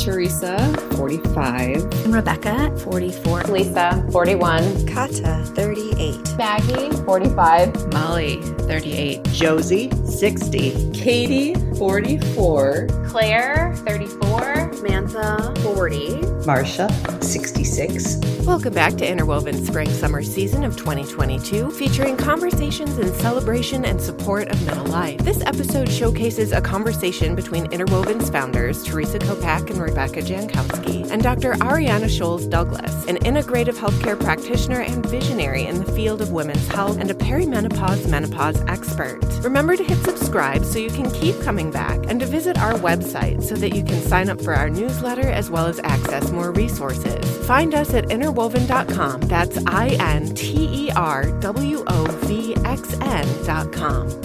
Theresa, 45. Rebecca, 44. Lisa, 41. Kata, 38. Maggie, 45. Molly, 38. Josie, 60. Katie, 44. Claire, 34. Samantha, 40. Marcia, 66. Welcome back to Interwoven Spring Summer Season of 2022, featuring conversations in celebration and support of middle life. This episode showcases a conversation between Interwoven's founders, Theresa Kopac and Rebecca Jankowski, and dr-arianna-sholes-douglas, an integrative healthcare practitioner and visionary in the field of women's health and a perimenopause-menopause expert. Remember to hit subscribe so you can keep coming back and to visit our website so that you can sign up for our newsletter as well as access more resources. Find us at interwoven.com. That's interwovxn.com.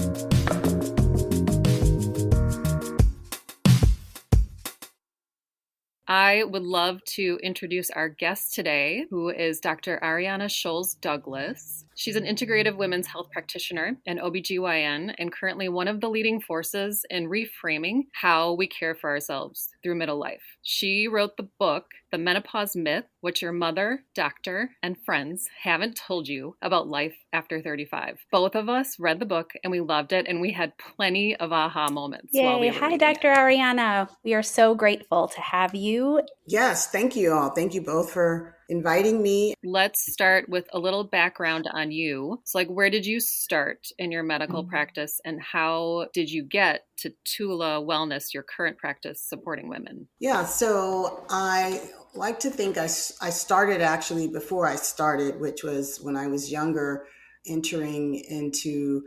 I would love to introduce our guest today, who is Dr. Arianna-Sholes-Douglas. She's an integrative women's health practitioner and OBGYN, and currently one of the leading forces in reframing how we care for ourselves through middle life. She wrote the book, The Menopause-myth, What Your Mother, Doctor, and Friends Haven't Told You About Life After 35. Both of us read the book and we loved it, and we had plenty of aha moments. While we were Hi, reading Dr. it. Arianna. We are so grateful to have you. Yes, thank you all. Thank you both for inviting me. Let's start with a little background on you. So, where did you start in your medical practice, and how did you get to Tula Wellness, your current practice supporting women? Yeah, so I like to think I started actually before I started, which was when I was younger, entering into,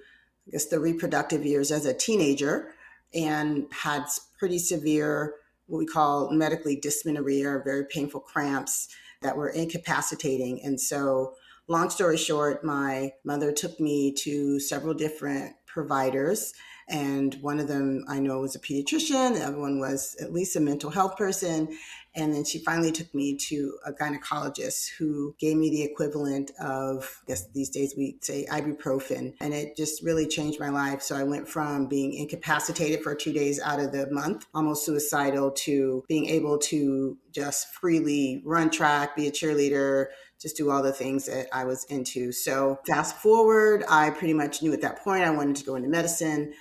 I guess, the reproductive years as a teenager, and had pretty severe, what we call medically dysmenorrhea, very painful cramps that were incapacitating. And so, long story short, my mother took me to several different providers. And one of them I know was a pediatrician. The other one was at least a mental health person. And then she finally took me to a gynecologist who gave me the equivalent of, I guess these days we say ibuprofen. And it just really changed my life. So I went from being incapacitated for 2 days out of the month, almost suicidal, to being able to just freely run track, be a cheerleader, just do all the things that I was into. So fast forward, I pretty much knew at that point I wanted to go into medicine.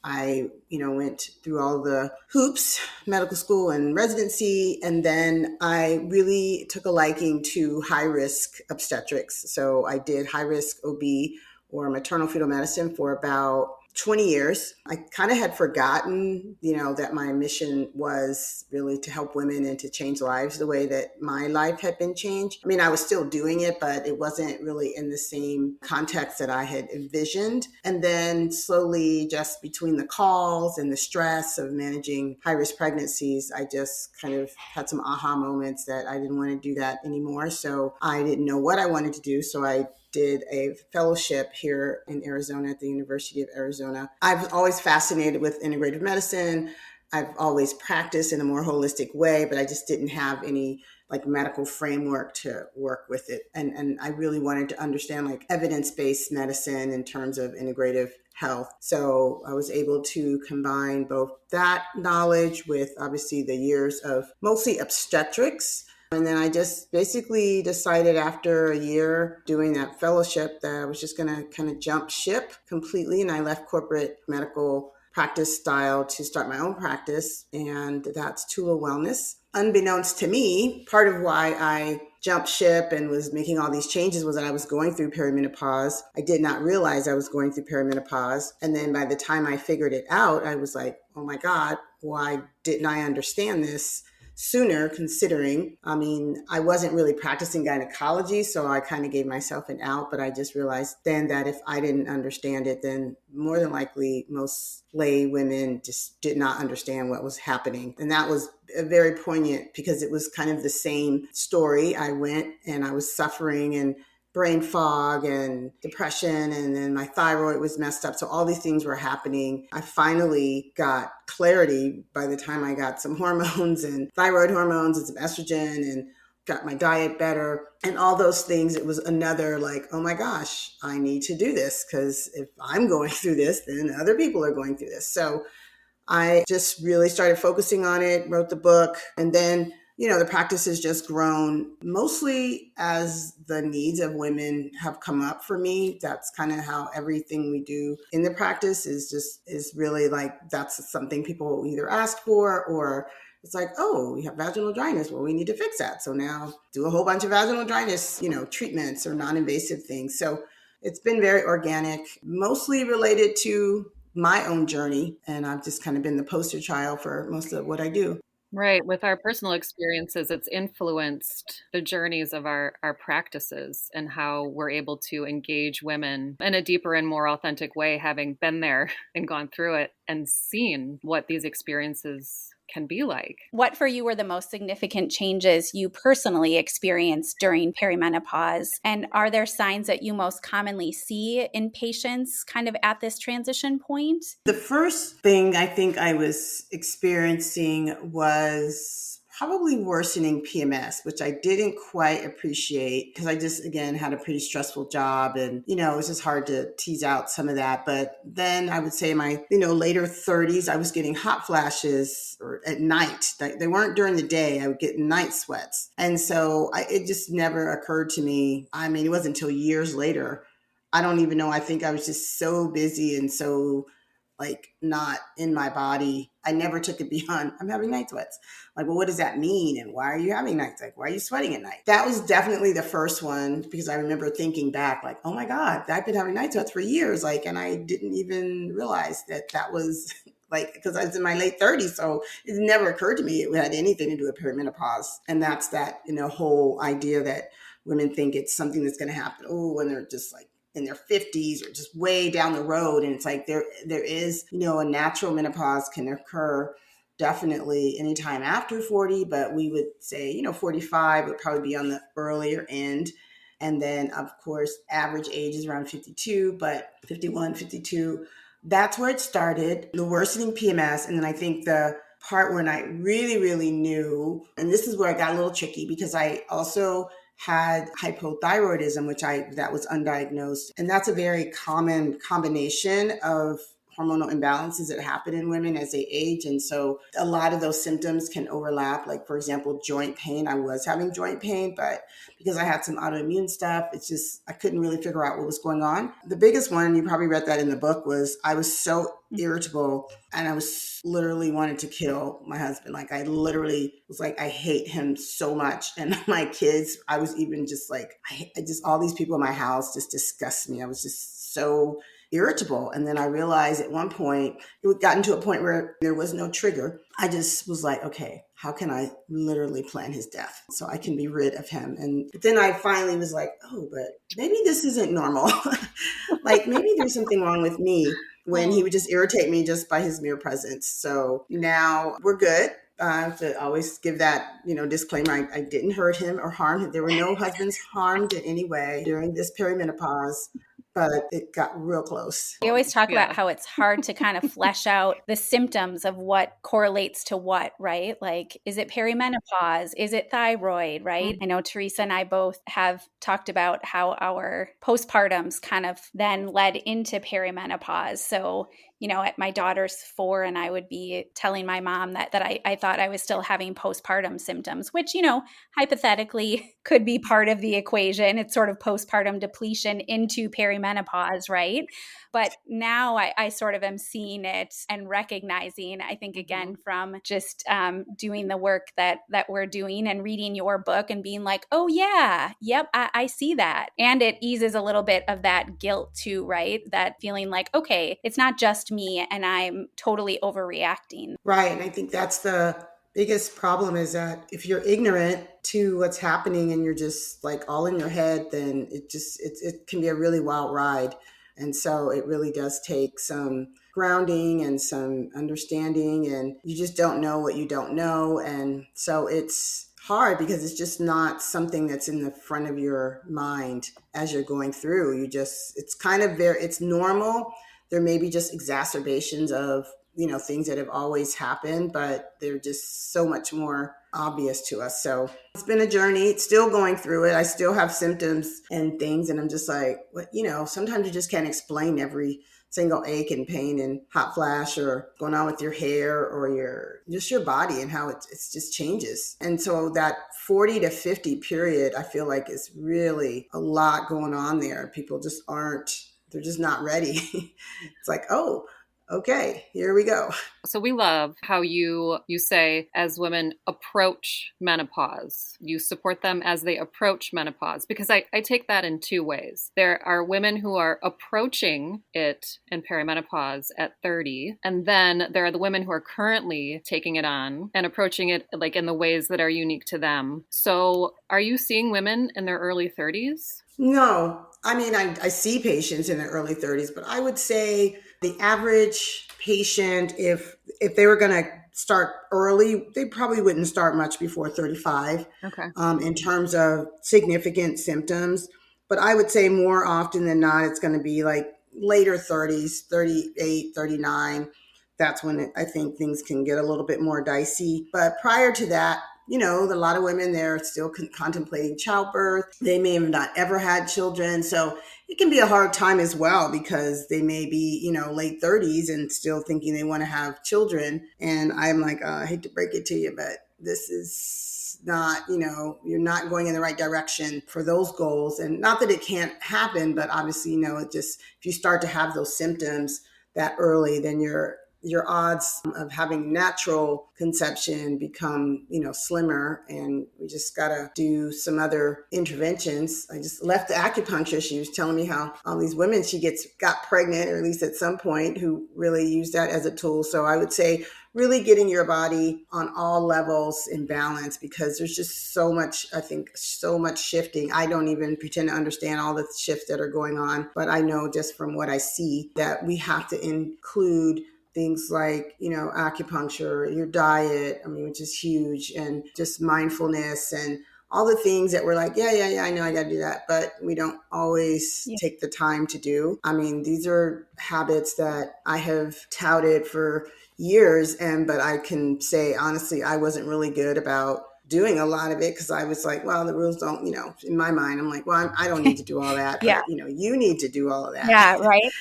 I, went through all the hoops, medical school and residency, and then I really took a liking to high-risk obstetrics. So I did high-risk OB, or maternal fetal medicine, for about 20 years. I kind of had forgotten, that my mission was really to help women and to change lives the way that my life had been changed. I mean, I was still doing it, but it wasn't really in the same context that I had envisioned. And then slowly, just between the calls and the stress of managing high-risk pregnancies, I just kind of had some aha moments that I didn't want to do that anymore. So I didn't know what I wanted to do. So I did a fellowship here in Arizona at the University of Arizona. I've always fascinated with integrative medicine. I've always practiced in a more holistic way, but I just didn't have any medical framework to work with it. And I really wanted to understand evidence-based medicine in terms of integrative health. So I was able to combine both that knowledge with obviously the years of mostly obstetrics. And then I just basically decided after a year doing that fellowship that I was just going to kind of jump ship completely. And I left corporate medical practice style to start my own practice. And that's Tula Wellness. Unbeknownst to me, part of why I jumped ship and was making all these changes was that I was going through perimenopause. I did not realize I was going through perimenopause. And then by the time I figured it out, I was like, oh my God, why didn't I understand this sooner, considering, I wasn't really practicing gynecology, so I kind of gave myself an out, but I just realized then that if I didn't understand it, then more than likely most lay women just did not understand what was happening. And that was very poignant because it was kind of the same story. I went and I was suffering and brain fog and depression, and then my thyroid was messed up. So all these things were happening. I finally got clarity by the time I got some hormones and thyroid hormones and some estrogen and got my diet better and all those things. It was another oh my gosh, I need to do this, because if I'm going through this, then other people are going through this. So I just really started focusing on it, wrote the book, and then the practice has just grown mostly as the needs of women have come up for me. That's kind of how everything we do in the practice is really like, that's something people either ask for, or it's like, oh, we have vaginal dryness. Well, we need to fix that. So now do a whole bunch of vaginal dryness, treatments or non-invasive things. So it's been very organic, mostly related to my own journey. And I've just kind of been the poster child for most of what I do. Right. With our personal experiences, it's influenced the journeys of our practices and how we're able to engage women in a deeper and more authentic way, having been there and gone through it and seen what these experiences can be like. What for you were the most significant changes you personally experienced during perimenopause? And are there signs that you most commonly see in patients kind of at this transition point? The first thing I think I was experiencing was probably worsening PMS, which I didn't quite appreciate because I just, again, had a pretty stressful job and, it was just hard to tease out some of that. But then I would say in my, later 30s, I was getting hot flashes or at night. They weren't during the day. I would get night sweats. And so it just never occurred to me. I mean, it wasn't until years later. I don't even know. I think I was just so busy and so not in my body. I never took it beyond, I'm having night sweats. Like, well, what does that mean? And why are you having night sweats? Why are you sweating at night? That was definitely the first one because I remember thinking back like, oh my God, I've been having night sweats for years. And I didn't even realize that was because I was in my late 30s. So it never occurred to me it had anything to do with perimenopause. And that's that, whole idea that women think it's something that's going to happen. Oh, when they're just in their 50s or just way down the road. And it's like there is, a natural menopause can occur definitely anytime after 40, but we would say, 45 would probably be on the earlier end. And then, of course, average age is around 52, but 51, 52, that's where it started, the worsening PMS. And then I think the part when I really, really knew, and this is where I got a little tricky because I also had hypothyroidism, that was undiagnosed. And that's a very common combination of hormonal imbalances that happen in women as they age. And so a lot of those symptoms can overlap. Like, for example, joint pain. I was having joint pain, but because I had some autoimmune stuff, it's just, I couldn't really figure out what was going on. The biggest one, you probably read that in the book, was I was so irritable and I was literally wanted to kill my husband. I literally was like, I hate him so much. And my kids, I was even just I just, all these people in my house just disgust me. I was just so irritable. And then I realized at one point, it gotten to a point where there was no trigger. I just was like, okay, how can I literally plan his death so I can be rid of him? And then I finally was like, oh, but maybe this isn't normal. Maybe there's something wrong with me when he would just irritate me just by his mere presence. So now we're good. I have to always give that, disclaimer. I didn't hurt him or harm him. There were no husbands harmed in any way during this perimenopause, but it got real close. We always talk about how it's hard to kind of flesh out the symptoms of what correlates to what, right? Is it perimenopause? Is it thyroid, right? I know Theresa and I both have talked about how our postpartums kind of then led into perimenopause. So, at my daughter's 4 and I would be telling my mom that I thought I was still having postpartum symptoms, which, hypothetically could be part of the equation. It's sort of postpartum depletion into perimenopause, right? But now I sort of am seeing it and recognizing, I think, again, from just doing the work that we're doing and reading your book and being like, oh, yeah, yep, I see that. And it eases a little bit of that guilt too, right? That feeling like, okay, it's not just me and I'm totally overreacting. Right. And I think that's the biggest problem is that if you're ignorant to what's happening and you're just all in your head, then it can be a really wild ride. And so it really does take some grounding and some understanding, and you just don't know what you don't know. And so it's hard because it's just not something that's in the front of your mind as you're going through. It's kind of it's normal. There may be just exacerbations of, things that have always happened, but they're just so much more obvious to us. So it's been a journey. It's still going through it. I still have symptoms and things. And I'm just like, sometimes you just can't explain every single ache and pain and hot flash or going on with your hair or your body and how it just changes. And so that 40 to 50 period, I feel like is really a lot going on there. People just they're just not ready. It's like, oh, okay, here we go. So we love how you say as women approach menopause, you support them as they approach menopause, because I take that in two ways. There are women who are approaching it in perimenopause at 30, and then there are the women who are currently taking it on and approaching it like in the ways that are unique to them. So are you seeing women in their early 30s? No, I mean, I see patients in their early 30s, but I would say the average patient, if they were going to start early, they probably wouldn't start much before 35. Okay. In terms of significant symptoms. But I would say more often than not, it's going to be like later 30s, 38, 39. That's when I think things can get a little bit more dicey. But prior to that, a lot of women, they're still contemplating childbirth. They may have not ever had children. So it can be a hard time as well because they may be, late 30s and still thinking they want to have children. And I'm like, I hate to break it to you, but this is not, you're not going in the right direction for those goals. And not that it can't happen, but obviously, it just, if you start to have those symptoms that early, then your odds of having natural conception become, slimmer, and we just got to do some other interventions. I just left the acupuncture. She was telling me how all these women she got pregnant, or at least at some point, who really use that as a tool. So I would say really getting your body on all levels in balance, because there's just so much shifting. I don't even pretend to understand all the shifts that are going on, but I know just from what I see that we have to include things like, acupuncture, your diet, which is huge, and just mindfulness and all the things that we're like, yeah, I know I got to do that, but we don't always take the time to do. These are habits that I have touted for years, but I can say, honestly, I wasn't really good about doing a lot of it because I was like, well, the rules don't, in my mind, I'm like, well, I don't need to do all that. Yeah. But, you need to do all of that. Yeah, right.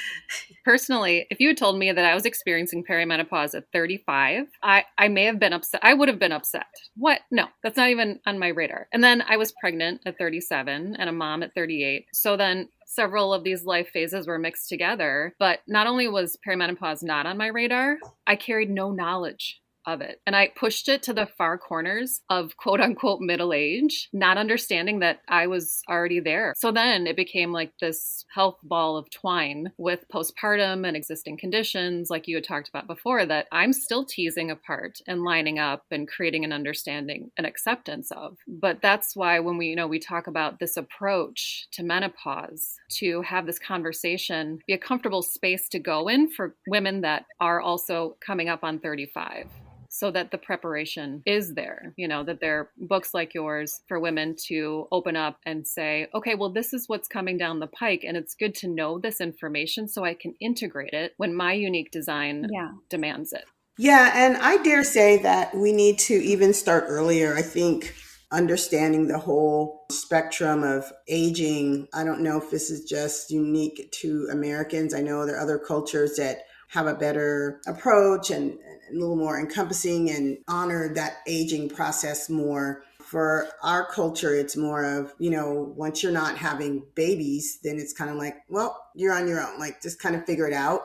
Personally, if you had told me that I was experiencing perimenopause at 35, I may have been upset. I would have been upset. What? No, that's not even on my radar. And then I was pregnant at 37 and a mom at 38. So then several of these life phases were mixed together. But not only was perimenopause not on my radar, I carried no knowledge of it. And I pushed it to the far corners of quote unquote middle age, not understanding that I was already there. So then it became like this health ball of twine with postpartum and existing conditions, like you had talked about before, that I'm still teasing apart and lining up and creating an understanding and acceptance of. But that's why when we talk about this approach to menopause, to have this conversation be a comfortable space to go in for women that are also coming up on 35. So that the preparation is there, that there are books like yours for women to open up and say, okay, well, this is what's coming down the pike. And it's good to know this information so I can integrate it when my unique design demands it. Yeah. And I dare say that we need to even start earlier. I think understanding the whole spectrum of aging. I don't know if this is just unique to Americans. I know there are other cultures that have a better approach and a little more encompassing and honor that aging process more. For our culture, it's more of, once you're not having babies, then it's kind of like, well, you're on your own, like just kind of figure it out.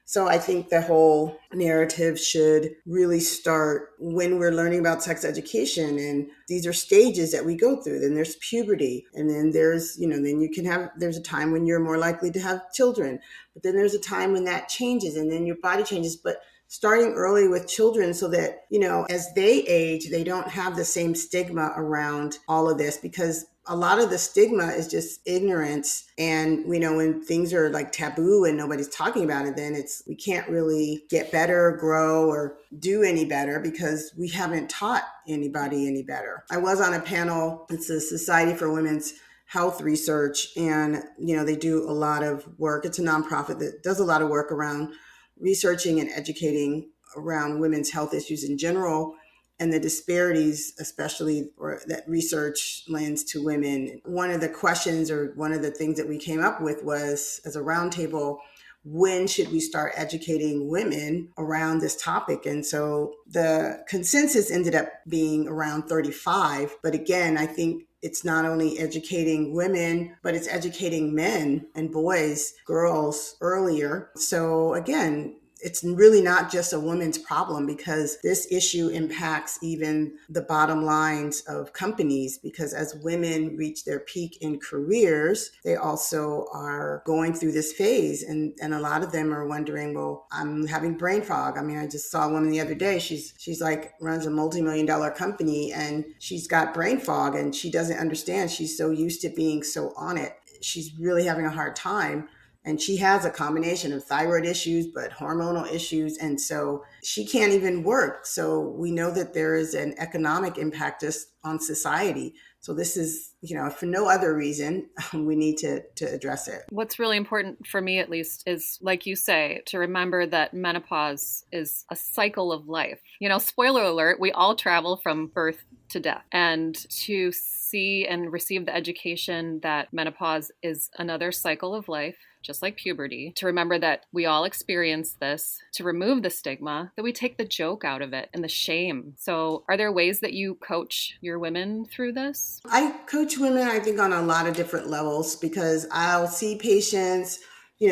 So I think the whole narrative should really start when we're learning about sex education. And these are stages that we go through. Then there's puberty. And then there's, there's a time when you're more likely to have children. But then there's a time when that changes and then your body changes. But starting early with children so that, as they age, they don't have the same stigma around all of this, because a lot of the stigma is just ignorance. And, when things are like taboo and nobody's talking about it, then we can't really get better, grow, or do any better because we haven't taught anybody any better. I was on a panel. It's the Society for Women's Health Research. And, they do a lot of work. It's a nonprofit that does a lot of work around researching and educating around women's health issues in general and the disparities, especially that research lends to women. One of the questions or one of the things that we came up with was, as a roundtable, when should we start educating women around this topic? And so the consensus ended up being around 35. But again, I think it's not only educating women, but it's educating men and boys, girls earlier. So again, it's really not just a woman's problem, because this issue impacts even the bottom lines of companies, because as women reach their peak in careers, they also are going through this phase. And a lot of them are wondering, well, I'm having brain fog. I mean, I just saw a woman the other day. She's like runs a multi-million-dollar company, and she's got brain fog, and she doesn't understand. She's so used to being so on it. She's really having a hard time. And she has a combination of thyroid issues, but hormonal issues. And so she can't even work. So we know that there is an economic impact just on society. So this is, for no other reason, we need to address it. What's really important for me, at least, is, like you say, to remember that menopause is a cycle of life. Spoiler alert, we all travel from birth to death. And to see and receive the education that menopause is another cycle of life, just like puberty, to remember that we all experience this, to remove the stigma, that we take the joke out of it and the shame. So are there ways that you coach your women through this? I coach women, I think, on a lot of different levels, because I'll see patients,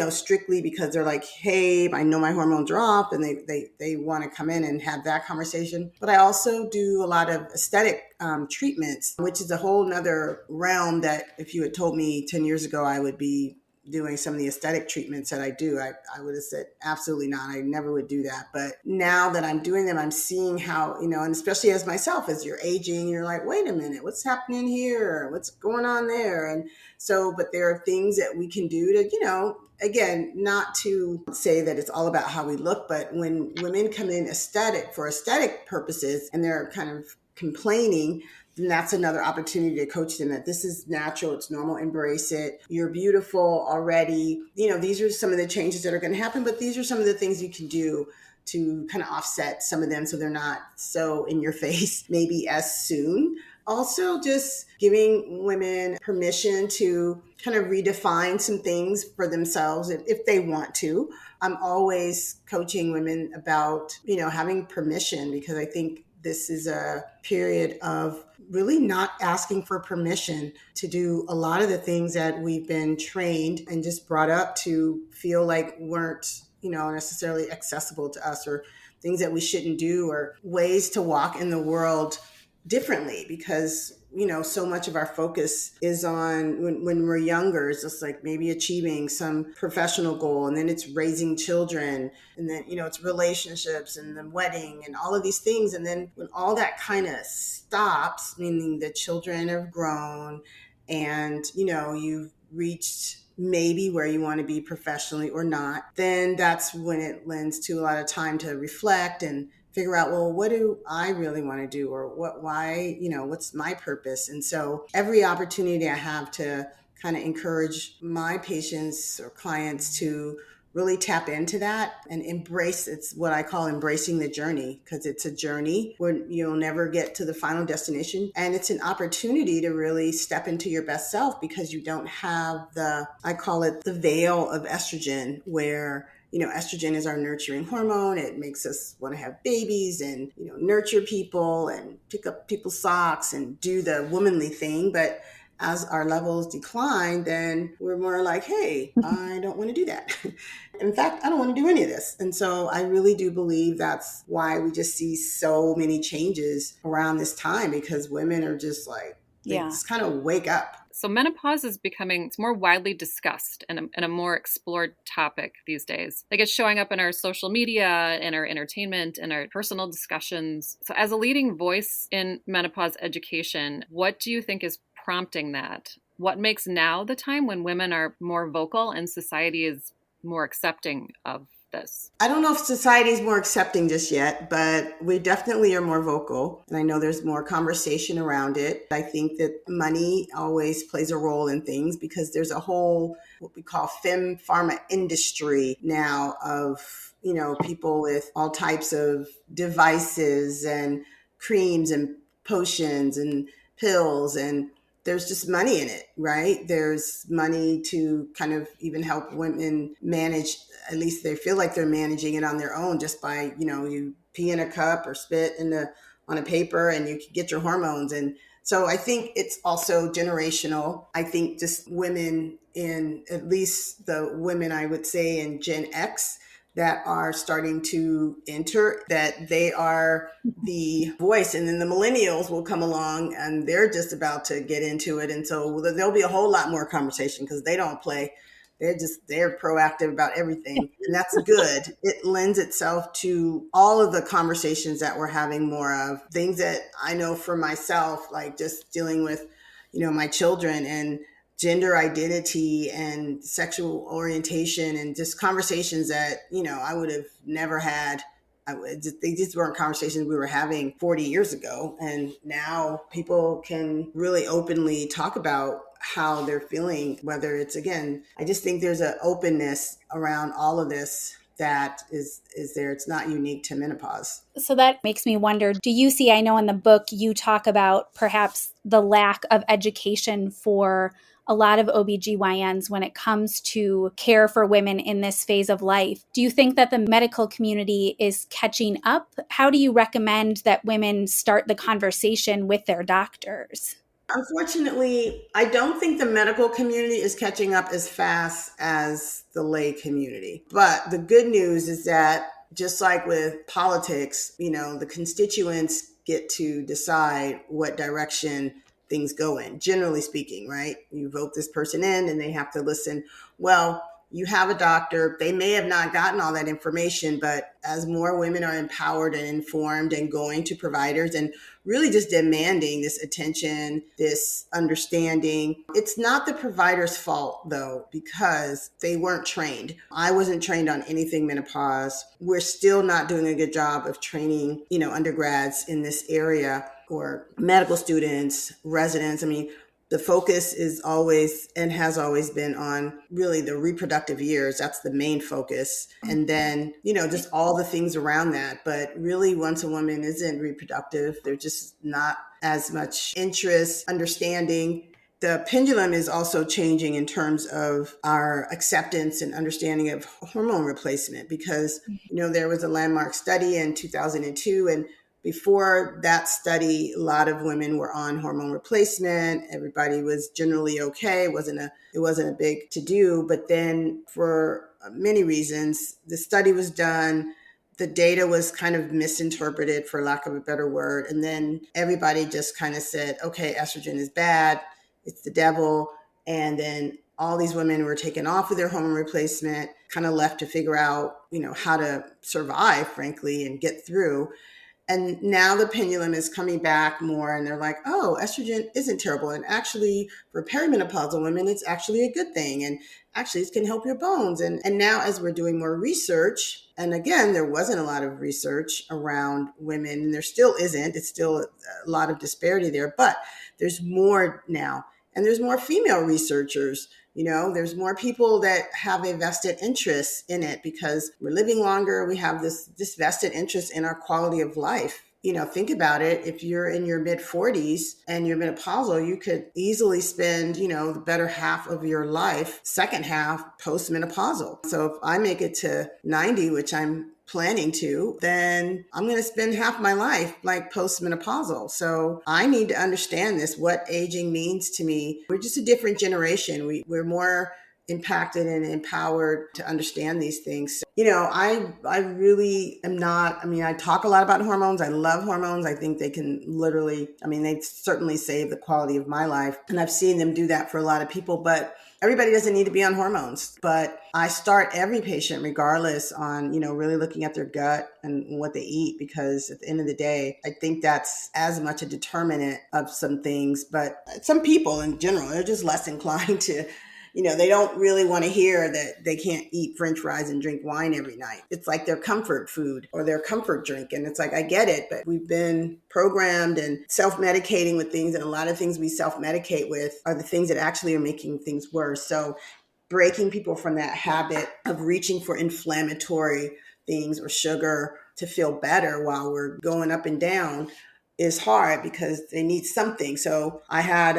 strictly because they're like, hey, I know my hormones are off, and they want to come in and have that conversation. But I also do a lot of aesthetic treatments, which is a whole nother realm that if you had told me 10 years ago, I would be doing some of the aesthetic treatments that I do, I would have said, absolutely not. I never would do that. But now that I'm doing them, I'm seeing how, and especially as myself, as you're aging, you're like, wait a minute, what's happening here? What's going on there? And so, but there are things that we can do to, again, not to say that it's all about how we look, but when women come in for aesthetic purposes, and they're kind of complaining, then that's another opportunity to coach them that this is natural, it's normal, embrace it. You're beautiful already. These are some of the changes that are going to happen, but these are some of the things you can do to kind of offset some of them so they're not so in your face maybe as soon. Also, just giving women permission to kind of redefine some things for themselves if they want to. I'm always coaching women about, having permission, because I think this is a period of really not asking for permission to do a lot of the things that we've been trained and just brought up to feel like weren't, necessarily accessible to us, or things that we shouldn't do, or ways to walk in the world differently, because so much of our focus is on when we're younger, it's just like maybe achieving some professional goal, and then it's raising children, and then it's relationships and the wedding and all of these things. And then when all that kind of stops, meaning the children have grown and you've reached maybe where you want to be professionally or not, then that's when it lends to a lot of time to reflect and figure out, well, what do I really want to do? Or what's my purpose? And so every opportunity I have to kind of encourage my patients or clients to really tap into that and embrace, it's what I call embracing the journey, because it's a journey where you'll never get to the final destination. And it's an opportunity to really step into your best self, because you don't have I call it the veil of estrogen, where estrogen is our nurturing hormone. It makes us want to have babies and, nurture people and pick up people's socks and do the womanly thing. But as our levels decline, then we're more like, hey, I don't want to do that. In fact, I don't want to do any of this. And so I really do believe that's why we just see so many changes around this time, because women are just like, they just kind of wake up. So menopause is it's more widely discussed and a more explored topic these days. Like, it's showing up in our social media, in our entertainment, in our personal discussions. So as a leading voice in menopause education, what do you think is prompting that? What makes now the time when women are more vocal and society is more accepting of this? I don't know if society is more accepting just yet, but we definitely are more vocal. And I know there's more conversation around it. I think that money always plays a role in things, because there's a whole, what we call pharma industry now of, people with all types of devices and creams and potions and pills, and there's just money in it, right? There's money to kind of even help women manage, at least they feel like they're managing it on their own just by, you pee in a cup or spit on a paper and you can get your hormones. And so I think it's also generational. I think just women in, at least the women I would say in Gen X, that are starting to enter, that they are the voice. And then the millennials will come along and they're just about to get into it. And so there'll be a whole lot more conversation because they don't play. They're proactive about everything. And that's good. It lends itself to all of the conversations that we're having more of. Things that I know for myself, like just dealing with, my children and gender identity and sexual orientation and just conversations that, I would have never had. They just weren't conversations we were having 40 years ago. And now people can really openly talk about how they're feeling, whether it's, again, I just think there's an openness around all of this that is there. It's not unique to menopause. So that makes me wonder, do you see, I know in the book you talk about perhaps the lack of education for a lot of OBGYNs when it comes to care for women in this phase of life. Do you think that the medical community is catching up? How do you recommend that women start the conversation with their doctors? Unfortunately, I don't think the medical community is catching up as fast as the lay community. But the good news is that just like with politics, the constituents get to decide what direction things go in, generally speaking, right? You vote this person in and they have to listen. Well, you have a doctor, they may have not gotten all that information, but as more women are empowered and informed and going to providers and really just demanding this attention, this understanding, it's not the provider's fault though, because they weren't trained. I wasn't trained on anything menopause. We're still not doing a good job of training, undergrads in this area or medical students, residents. I mean, the focus is always and has always been on really the reproductive years. That's the main focus. And then, just all the things around that. But really, once a woman isn't reproductive, there's just not as much interest, understanding. The pendulum is also changing in terms of our acceptance and understanding of hormone replacement because, there was a landmark study in 2002 and before that study, a lot of women were on hormone replacement. Everybody was generally okay. It wasn't a big to-do. But then for many reasons, the study was done. The data was kind of misinterpreted, for lack of a better word. And then everybody just kind of said, okay, estrogen is bad. It's the devil. And then all these women were taken off of their hormone replacement, kind of left to figure out, how to survive, frankly, and get through. And now the pendulum is coming back more and they're like, oh, estrogen isn't terrible. And actually for perimenopausal women, it's actually a good thing. And actually it can help your bones. And now as we're doing more research, and again, there wasn't a lot of research around women and there still isn't. It's still a lot of disparity there, but there's more now. And there's more female researchers. There's more people that have a vested interest in it because we're living longer. We have this vested interest in our quality of life. Think about it. If you're in your mid 40s and you're menopausal, you could easily spend, the better half of your life, second half post-menopausal. So if I make it to 90, which I'm planning to, then I'm going to spend half my life like post-menopausal. So I need to understand this, what aging means to me. We're just a different generation. We're more impacted and empowered to understand these things. I really am not, I talk a lot about hormones. I love hormones. I think they can literally, they certainly save the quality of my life. And I've seen them do that for a lot of people, but everybody doesn't need to be on hormones. But I start every patient regardless on, really looking at their gut and what they eat, because at the end of the day, I think that's as much a determinant of some things. But some people in general, they're just less inclined to, they don't really want to hear that they can't eat French fries and drink wine every night. It's like their comfort food or their comfort drink. And it's like, I get it, but we've been programmed and self-medicating with things. And a lot of things we self-medicate with are the things that actually are making things worse. So breaking people from that habit of reaching for inflammatory things or sugar to feel better while we're going up and down is hard because they need something. So I had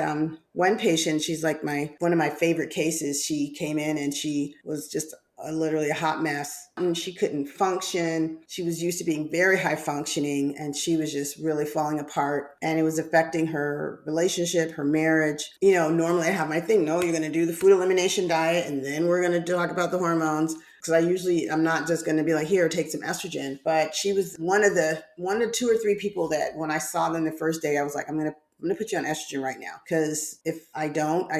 one patient, she's like one of my favorite cases. She came in and she was just literally a hot mess. And she couldn't function. She was used to being very high functioning, and she was just really falling apart. And it was affecting her relationship, her marriage. Normally I have my thing. No, you're going to do the food elimination diet, and then we're going to talk about the hormones. Because I'm not just going to be like, here, take some estrogen. But she was one of two or three people that when I saw them the first day, I was like, I'm going to put you on estrogen right now. Because if I don't,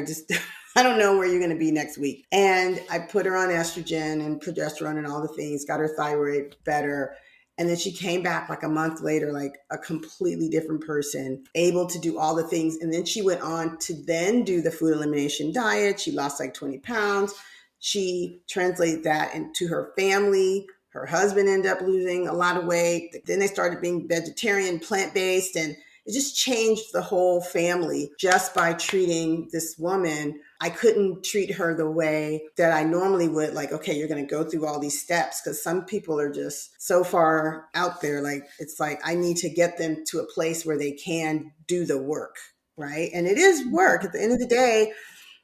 I don't know where you're going to be next week. And I put her on estrogen and progesterone and all the things, got her thyroid better. And then she came back like a month later, like a completely different person, able to do all the things. And then she went on to then do the food elimination diet. She lost like 20 pounds. She translated that into her family. Her husband ended up losing a lot of weight. Then they started being vegetarian, plant-based, and it just changed the whole family just by treating this woman. I couldn't treat her the way that I normally would, like, okay, you're going to go through all these steps, because some people are just so far out there. Like, it's like, I need to get them to a place where they can do the work, right? And it is work. At the end of the day,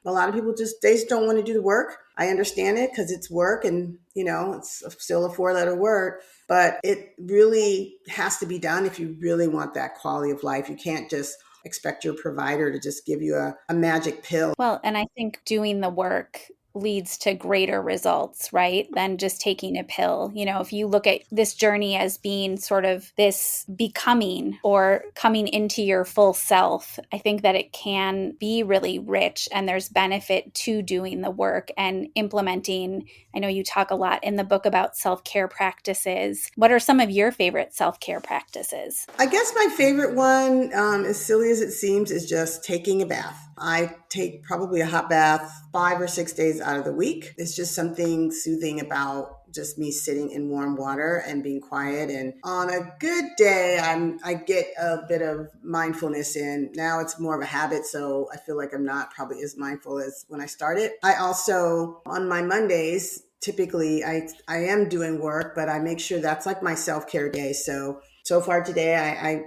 a lot of people they just don't want to do the work. I understand it because it's work, and it's still a 4-letter word, but it really has to be done if you really want that quality of life. You can't just expect your provider to just give you a magic pill. Well, and I think doing the work leads to greater results, right? Than just taking a pill. If you look at this journey as being sort of this becoming or coming into your full self, I think that it can be really rich, and there's benefit to doing the work and implementing. I know you talk a lot in the book about self-care practices. What are some of your favorite self-care practices? I guess my favorite one, as silly as it seems, is just taking a bath. I take probably a hot bath 5 or 6 days out of the week. It's just something soothing about just me sitting in warm water and being quiet. And on a good day, I get a bit of mindfulness in. Now it's more of a habit, so I feel like I'm not probably as mindful as when I started. I also, on my Mondays, typically I am doing work, but I make sure that's like my self-care day. So far today,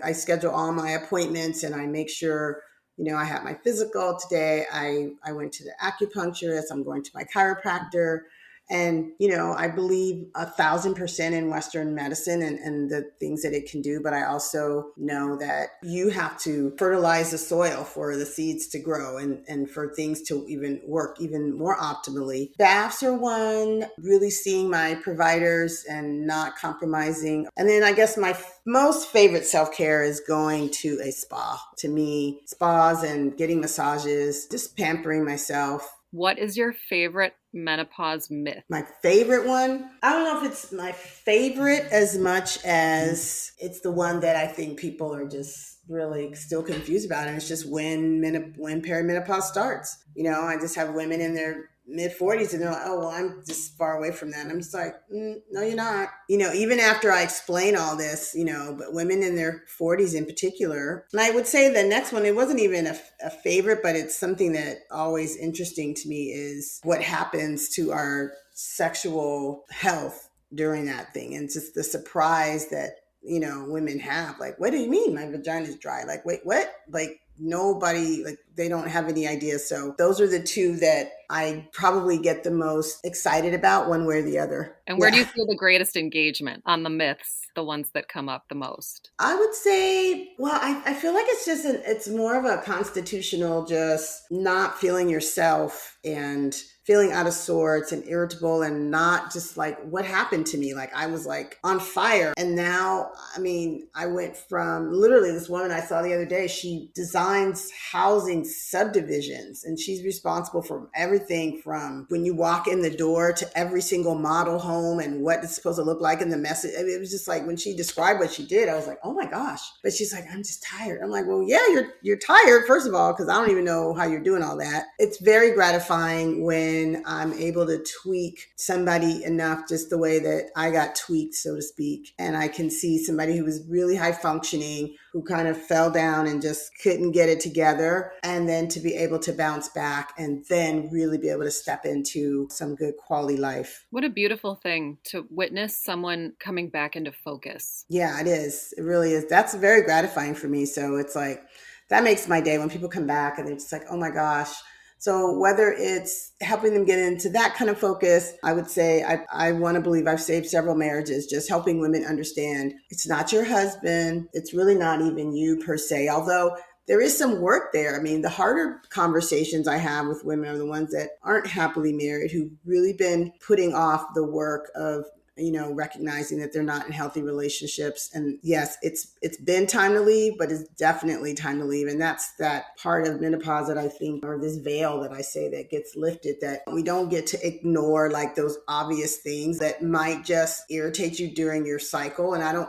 I schedule all my appointments, and I make sure, I have my physical today. I went to the acupuncturist. I'm going to my chiropractor. And, I believe 1,000% in Western medicine and the things that it can do. But I also know that you have to fertilize the soil for the seeds to grow and for things to even work even more optimally. Baths are one, really seeing my providers and not compromising. And then I guess my most favorite self-care is going to a spa. To me, spas and getting massages, just pampering myself. What is your favorite menopause myth? My favorite one? I don't know if it's my favorite as much as it's the one that I think people are just really still confused about. And it's just when perimenopause starts. I just have women in their mid-40s and they're like, oh, well, I'm just far away from that. And I'm just like, no, you're not. Even after I explain all this, but women in their 40s in particular. And I would say the next one, it wasn't even a favorite, but it's something that always interesting to me is what happens to our sexual health during that thing. And just the surprise that, women have. Like, what do you mean my vagina's dry? Like, wait, what? Like, nobody, like, they don't have any idea. So those are the two that I probably get the most excited about, one way or the other. And where do you feel the greatest engagement on the myths, the ones that come up the most? I would say, well, I feel like it's more of a constitutional, just not feeling yourself and feeling out of sorts and irritable and not just like, what happened to me? Like, I was like on fire. And now, I went from literally this woman I saw the other day, she designs housing subdivisions and she's responsible for everything from when you walk in the door to every single model home and what it's supposed to look like in the message. It was just like, when she described what she did, I was like, oh my gosh. But she's like, I'm just tired. I'm like, well, yeah, you're tired, first of all, because I don't even know how you're doing all that. It's very gratifying when I'm able to tweak somebody enough, just the way that I got tweaked, so to speak. And I can see somebody who was really high functioning, who kind of fell down and just couldn't get it together and then to be able to bounce back and then really be able to step into some good quality life. What a beautiful thing to witness someone coming back into focus. Yeah, it is. It really is. That's very gratifying for me. So it's like, that makes my day when people come back and they're just like, oh my gosh. So whether it's helping them get into that kind of focus, I would say I want to believe I've saved several marriages, just helping women understand it's not your husband. It's really not even you per se, although there is some work there. I mean, the harder conversations I have with women are the ones that aren't happily married, who've really been putting off the work of recognizing that they're not in healthy relationships. And yes, it's been time to leave, but it's definitely time to leave. And that's that part of menopause that I think, or this veil that I say that gets lifted, that we don't get to ignore like those obvious things that might just irritate you during your cycle. And I don't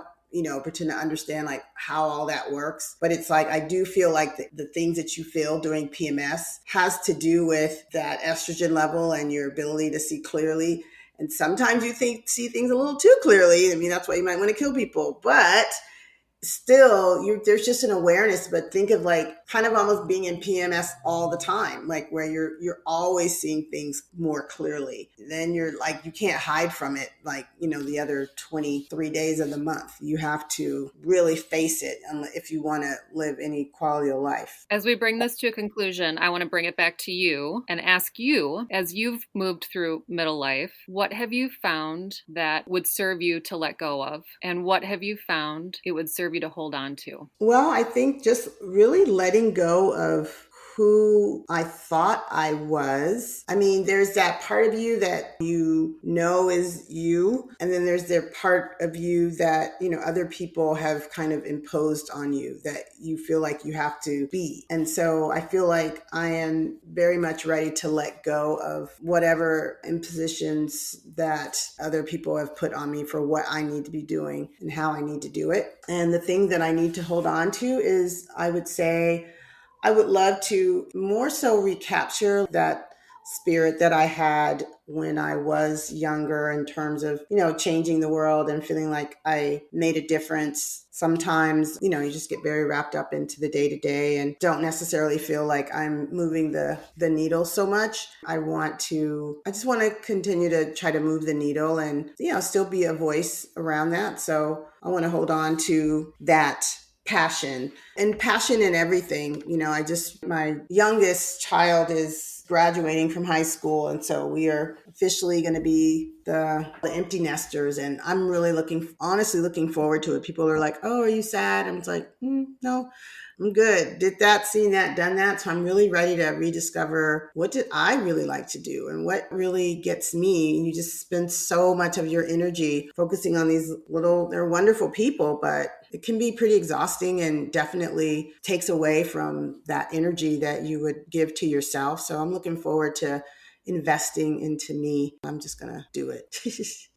pretend to understand like how all that works. But it's like, I do feel like the things that you feel during PMS has to do with that estrogen level and your ability to see clearly. And sometimes you see things a little too clearly. I mean, that's why you might want to kill people. But still, there's just an awareness. But think of like kind of almost being in PMS all the time, like where you're always seeing things more clearly. Then you're like, you can't hide from it. Like, the other 23 days of the month, you have to really face it if you want to live any quality of life. As we bring this to a conclusion, I want to bring it back to you and ask you, as you've moved through middle life, what have you found that would serve you to let go of? And what have you found it would serve you to hold on to? Well, I think just really letting go of who I thought I was. I mean, there's that part of you that is you. And then there's the part of you that, other people have kind of imposed on you that you feel like you have to be. And so I feel like I am very much ready to let go of whatever impositions that other people have put on me for what I need to be doing and how I need to do it. And the thing that I need to hold on to is, I would say, I would love to more so recapture that spirit that I had when I was younger in terms of, changing the world and feeling like I made a difference. Sometimes, you just get very wrapped up into the day to day and don't necessarily feel like I'm moving the needle so much. I just want to continue to try to move the needle and, still be a voice around that. So I want to hold on to that passion in everything. My youngest child is graduating from high school. And so we are officially going to be the empty nesters. And I'm really honestly looking forward to it. People are like, oh, are you sad? I'm just like, no, I'm good. Did that, seen that, done that. So I'm really ready to rediscover what did I really like to do and what really gets me. You just spend so much of your energy focusing on these they're wonderful people, but it can be pretty exhausting and definitely takes away from that energy that you would give to yourself. So I'm looking forward to investing into me. I'm just going to do it.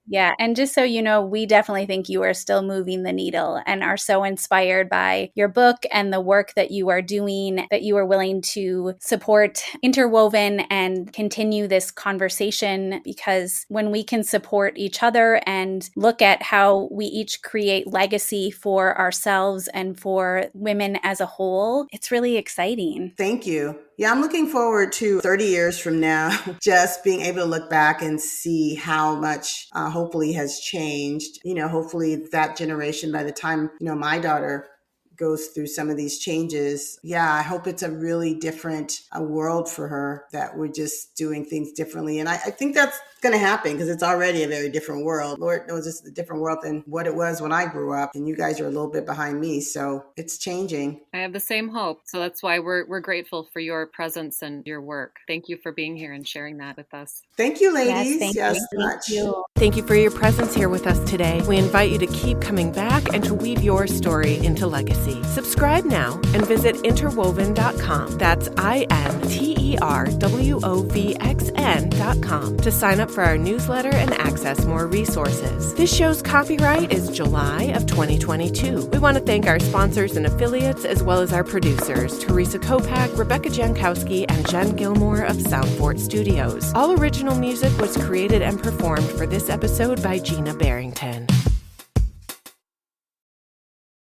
Yeah. And just so you know, we definitely think you are still moving the needle and are so inspired by your book and the work that you are doing, that you are willing to support Interwoven and continue this conversation, because when we can support each other and look at how we each create legacy for ourselves and for women as a whole, it's really exciting. Thank you. Yeah, I'm looking forward to 30 years from now, just being able to look back and see how much hopefully has changed. Hopefully that generation, by the time, my daughter goes through some of these changes. Yeah, I hope it's a really different world for her, that we're just doing things differently. And I think that's going to happen because it's already a very different world. Lord knows it's a different world than what it was when I grew up. And you guys are a little bit behind me. So it's changing. I have the same hope. So that's why we're grateful for your presence and your work. Thank you for being here and sharing that with us. Thank you, ladies. Thank you much. Thank you for your presence here with us today. We invite you to keep coming back and to weave your story into legacy. Subscribe now and visit interwoven.com. That's interwovxn.com to sign up for our newsletter and access more resources. This show's copyright is July of 2022. We want to thank our sponsors and affiliates, as well as our producers, Theresa Kopac, Rebecca Jankowski, and Jen Gilmore of Soundfort Studios. All original music was created and performed for this episode by Gina Barrington.